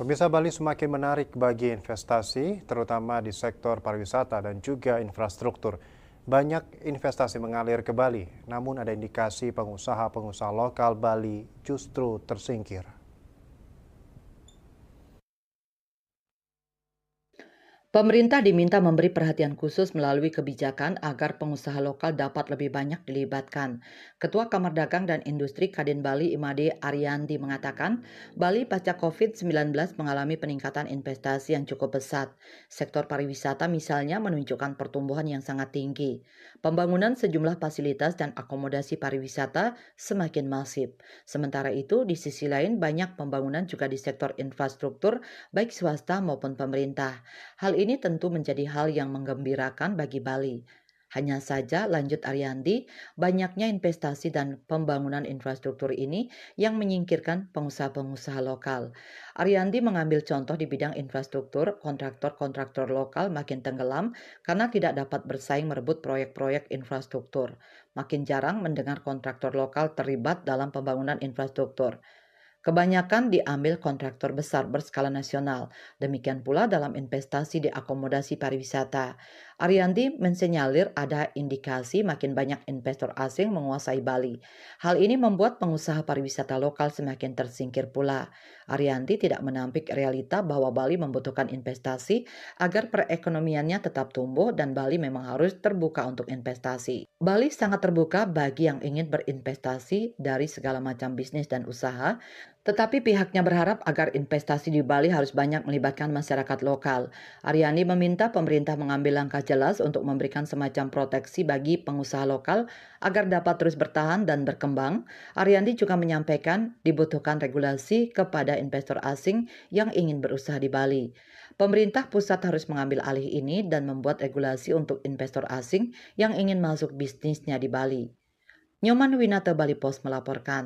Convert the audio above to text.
Pemirsa, Bali semakin menarik bagi investasi, terutama di sektor pariwisata dan juga infrastruktur. Banyak investasi mengalir ke Bali, namun ada indikasi pengusaha-pengusaha lokal Bali justru tersingkir. Pemerintah diminta memberi perhatian khusus melalui kebijakan agar pengusaha lokal dapat lebih banyak dilibatkan. Ketua Kamar Dagang dan Industri Kadin Bali Imade Ariandi mengatakan, Bali pasca COVID-19 mengalami peningkatan investasi yang cukup besar. Sektor pariwisata misalnya menunjukkan pertumbuhan yang sangat tinggi. Pembangunan sejumlah fasilitas dan akomodasi pariwisata semakin masif. Sementara itu, di sisi lain banyak pembangunan juga di sektor infrastruktur, baik swasta maupun pemerintah. Hal ini tentu menjadi hal yang menggembirakan bagi Bali. Hanya saja, lanjut Ariandi, banyaknya investasi dan pembangunan infrastruktur ini yang menyingkirkan pengusaha-pengusaha lokal. Ariandi mengambil contoh di bidang infrastruktur, kontraktor-kontraktor lokal makin tenggelam karena tidak dapat bersaing merebut proyek-proyek infrastruktur. Makin jarang mendengar kontraktor lokal terlibat dalam pembangunan infrastruktur. Kebanyakan diambil kontraktor besar berskala nasional, demikian pula dalam investasi di akomodasi pariwisata. Ariandi mensenyalir ada indikasi makin banyak investor asing menguasai Bali. Hal ini membuat pengusaha pariwisata lokal semakin tersingkir pula. Ariandi tidak menampik realita bahwa Bali membutuhkan investasi agar perekonomiannya tetap tumbuh dan Bali memang harus terbuka untuk investasi. Bali sangat terbuka bagi yang ingin berinvestasi dari segala macam bisnis dan usaha, tetapi pihaknya berharap agar investasi di Bali harus banyak melibatkan masyarakat lokal. Aryani meminta pemerintah mengambil langkah jelas untuk memberikan semacam proteksi bagi pengusaha lokal agar dapat terus bertahan dan berkembang. Aryani juga menyampaikan dibutuhkan regulasi kepada investor asing yang ingin berusaha di Bali. Pemerintah pusat harus mengambil alih ini dan membuat regulasi untuk investor asing yang ingin masuk bisnisnya di Bali. Nyoman Winata, Bali Post melaporkan.